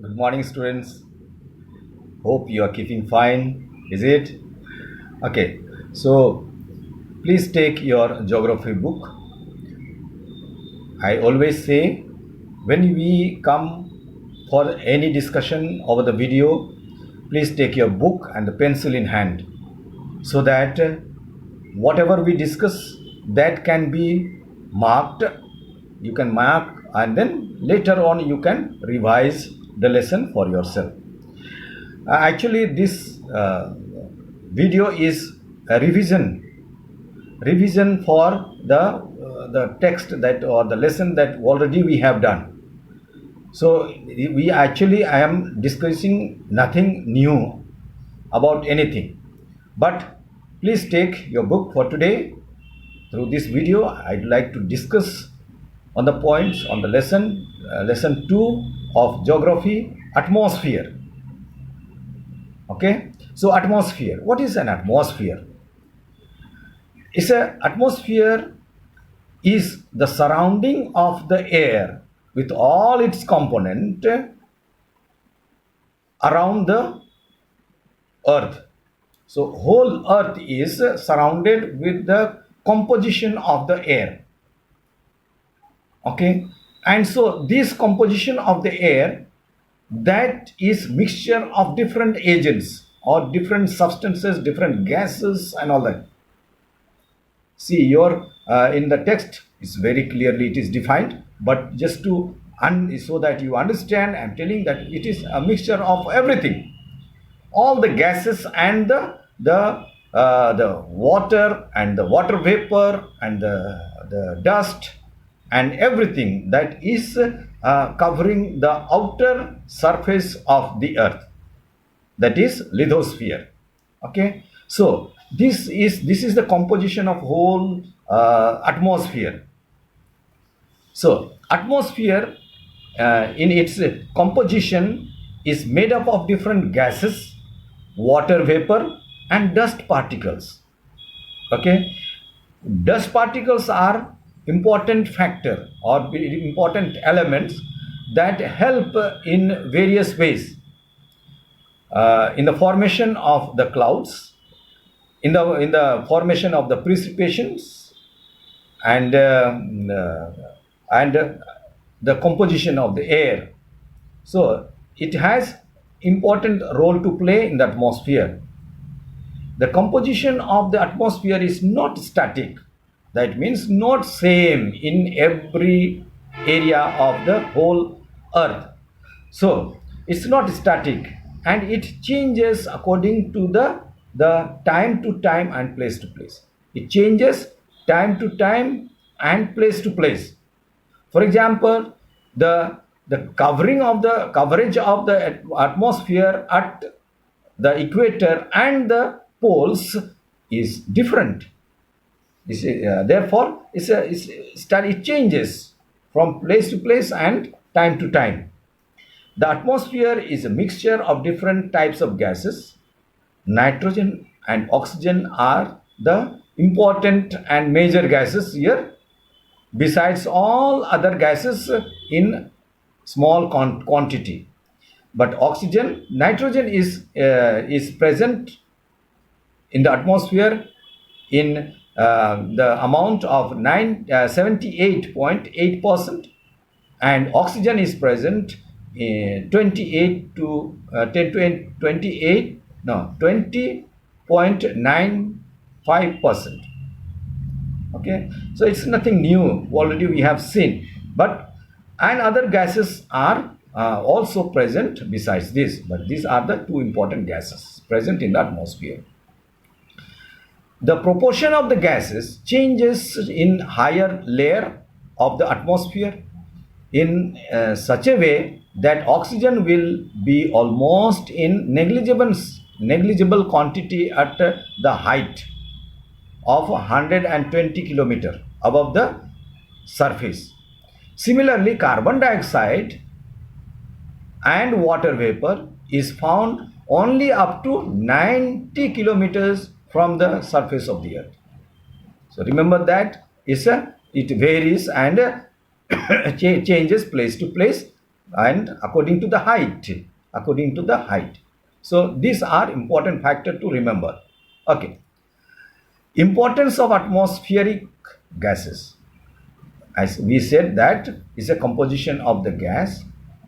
Good morning, students. Hope you are keeping fine. Is it? Okay. So, please take your geography book. I always say when we come for any discussion over the video, please take your book and the pencil in hand so that whatever we discuss that can be marked. You can mark and then later on you can revise the lesson for yourself. Actually, this video is a revision for the text that or the lesson that already we have done. So I am discussing nothing new about anything, but please take your book for today. Through this video, I'd like to discuss on the points on the lesson 2 of geography, atmosphere. Okay, so atmosphere. What is an atmosphere? Atmosphere is the surrounding of the air with all its component around the earth. So whole earth is surrounded with the composition of the air. Okay, and so this composition of the air, that is mixture of different agents or different substances, different gases and all that. See, your in the text is very clearly it is defined, but just to so that you understand, I'm telling that it is a mixture of everything, all the gases and the water and the water vapor and the dust and everything that is covering the outer surface of the earth, that is lithosphere. Okay, so this is the composition of whole atmosphere. So atmosphere in its composition is made up of different gases, water vapor and dust particles. Okay, dust particles are important factor or important elements that help in various ways in the formation of the clouds, in the formation of the precipitations, and the composition of the air. So it has important role to play in the atmosphere. The composition of the atmosphere is not static. That means not same in every area of the whole earth. So it's not static and it changes according to the time to time and place to place. It changes time to time and place to place. For example, the coverage of the atmosphere at the equator and the poles is different. Therefore, it changes from place to place and time to time. The atmosphere is a mixture of different types of gases. Nitrogen and oxygen are the important and major gases here, besides all other gases in small quantity. But nitrogen is present in the atmosphere in the amount of 78.8%, and oxygen is present in 20.95%. Okay, so it's nothing new, already we have seen, but and other gases are also present besides this, but these are the two important gases present in the atmosphere. The proportion of the gases changes in higher layer of the atmosphere in such a way that oxygen will be almost in negligible quantity at the height of 120 kilometer above the surface. Similarly, carbon dioxide and water vapor is found only up to 90 kilometers from the surface of the earth. So remember that it varies and changes place to place. and according to the height. According to the height. So these are important factors to remember. Okay. Importance of atmospheric gases. As we said, that is a composition of the gas.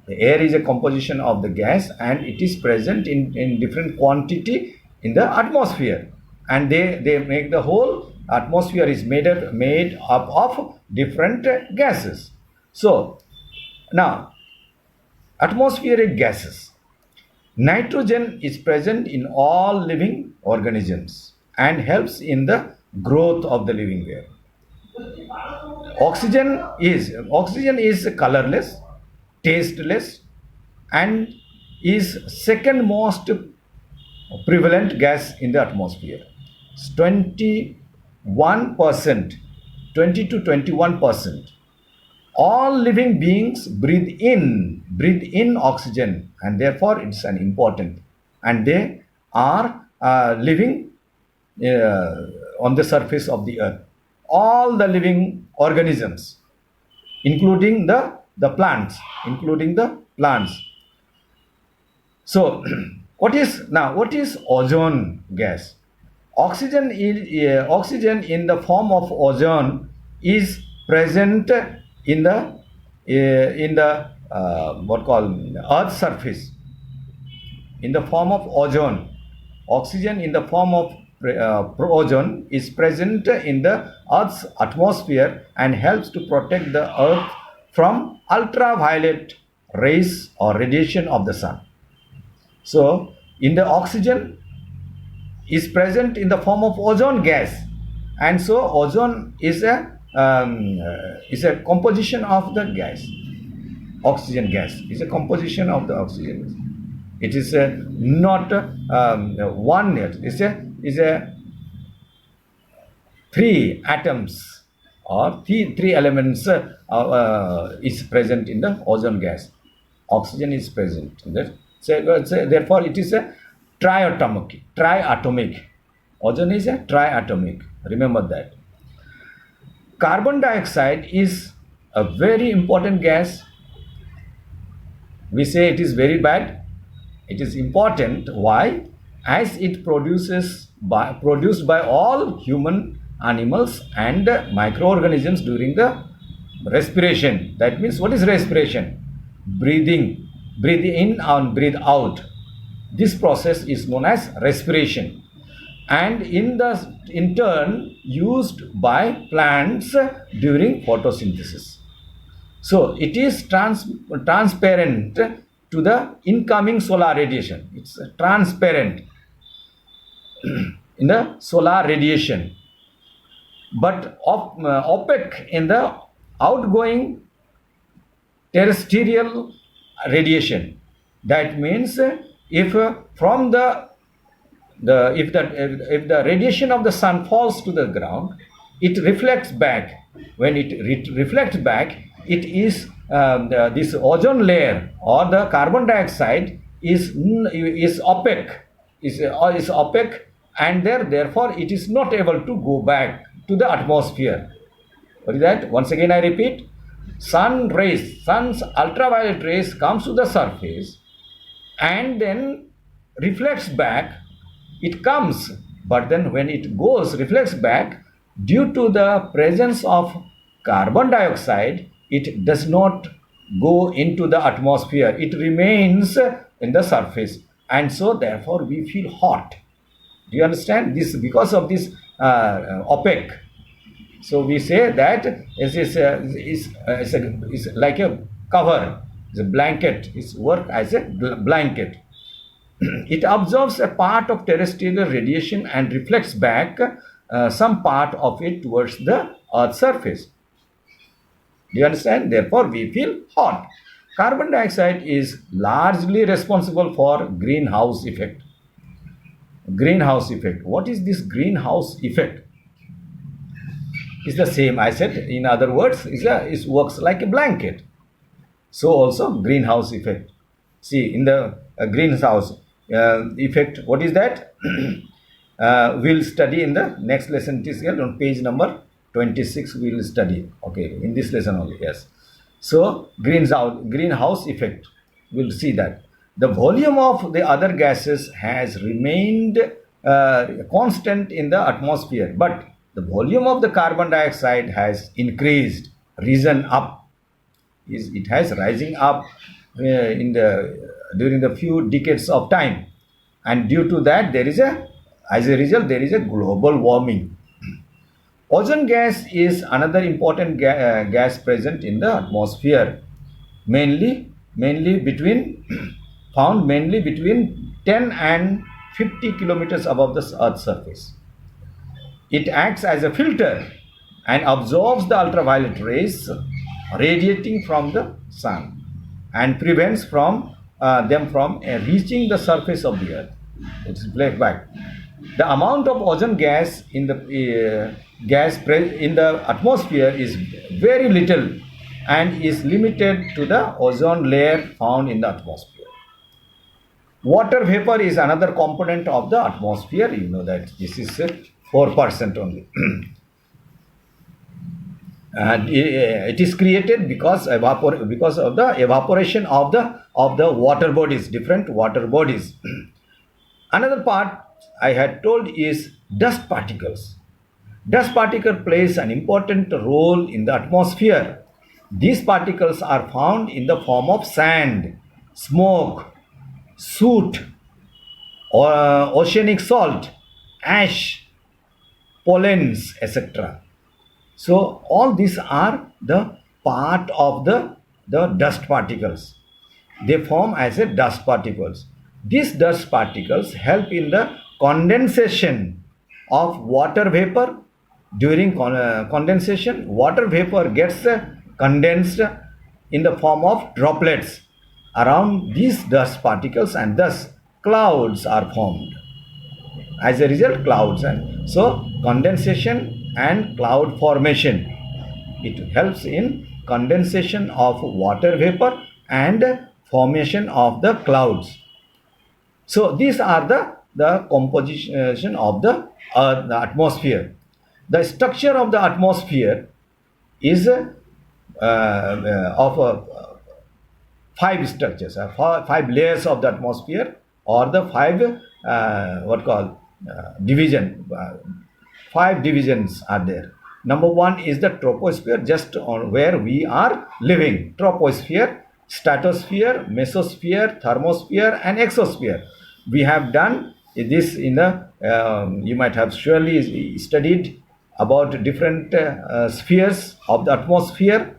The air is a composition of the gas, and it is present in different quantity in the atmosphere, and they make the whole atmosphere is made up of different gases. So now, atmospheric gases. Nitrogen is present in all living organisms and helps in the growth of the living there. Oxygen is colorless, tasteless, and is second most prevalent gas in the atmosphere. 21%, 20 to 21%. All living beings breathe in oxygen, and therefore it's an important. And they are living on the surface of the earth. All the living organisms, including the plants, So, what is ozone gas? Oxygen in the form of ozone is present in the what called Earth's surface. In the form of ozone, oxygen in the form of ozone is present in the Earth's atmosphere and helps to protect the Earth from ultraviolet rays or radiation of the sun. So, in the oxygen is present in the form of ozone gas, and so ozone is a composition of the gas. Oxygen gas is a composition of the oxygen gas. It is not one yet. It's a three atoms or three elements is present in the ozone gas. Oxygen is present in that. So therefore, it is a triatomic. Ozone is a triatomic. Remember that. Carbon dioxide is a very important gas. We say it is very bad. It is important. Why? As it produced by all human, animals, and microorganisms during the respiration. That means, what is respiration? Breathe in and breathe out. This process is known as respiration, and in turn used by plants during photosynthesis. So it is transparent to the incoming solar radiation. It's transparent in the solar radiation, but opaque in the outgoing terrestrial radiation. That means, if from the radiation of the sun falls to the ground, it reflects back. When it reflects back, it is this ozone layer or the carbon dioxide is opaque, is opaque, and therefore it is not able to go back to the atmosphere. What is that? Once again I repeat, sun's ultraviolet rays comes to the surface and then reflects back. It comes, but then when it reflects back, due to the presence of carbon dioxide, it does not go into the atmosphere. It remains in the surface, and so therefore we feel hot. Do you understand this? Because of this opaque. So we say that is like a cover. It's a blanket. It's work as a blanket. It absorbs a part of terrestrial radiation and reflects back some part of it towards the Earth's surface. Do you understand? Therefore, we feel hot. Carbon dioxide is largely responsible for greenhouse effect. Greenhouse effect. What is this greenhouse effect? It's the same. I said, in other words, it works like a blanket. So also greenhouse effect. See, in the greenhouse effect, what is that? We'll study in the next lesson. It is here on page number 26. We will study. Okay, in this lesson only. Yes. So greenhouse effect, we'll see that the volume of the other gases has remained constant in the atmosphere, but the volume of the carbon dioxide has increased, risen up. It has rising up in the during the few decades of time, and due to that as a result there is a global warming. Ozone gas is another important gas present in the atmosphere, mainly between found mainly between 10 and 50 kilometers above the Earth's surface. It acts as a filter and absorbs the ultraviolet rays radiating from the sun and prevents them from reaching the surface of the earth. It's black back. The amount of ozone gas in the in the atmosphere is very little and is limited to the ozone layer found in the atmosphere. Water vapor is another component of the atmosphere. You know that this is 4% only. And it is created because of the evaporation of the water bodies, different water bodies. Another part I had told is dust particles. Dust particle plays an important role in the atmosphere. These particles are found in the form of sand, smoke, soot, or oceanic salt, ash, pollens, etc. So all these are the part of the dust particles. They form as a dust particles. These dust particles help in the condensation of water vapor. During condensation, water vapor gets condensed in the form of droplets around these dust particles, and thus clouds are formed. As a result, clouds, and so condensation and cloud formation, it helps in condensation of water vapor and formation of the clouds. So these are the composition of the atmosphere. The structure of the atmosphere is of 5 structures, 5 layers of the atmosphere, or the division. 5 divisions are there. Number 1 is the troposphere, just on where we are living. Troposphere, stratosphere, mesosphere, thermosphere, and exosphere. We have done this in the you might have surely studied about different spheres of the atmosphere,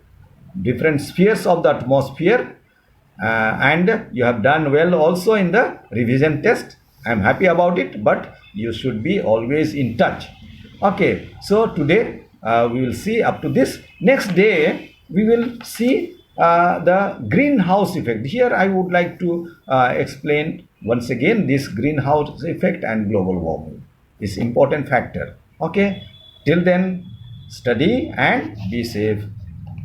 different spheres of the atmosphere, and you have done well also in the revision test. I am happy about it, but you should be always in touch. Okay, so today we will see up to this. Next day we will see the greenhouse effect. Here I would like to explain once again this greenhouse effect and global warming is important factor. Okay, till then, study and be safe.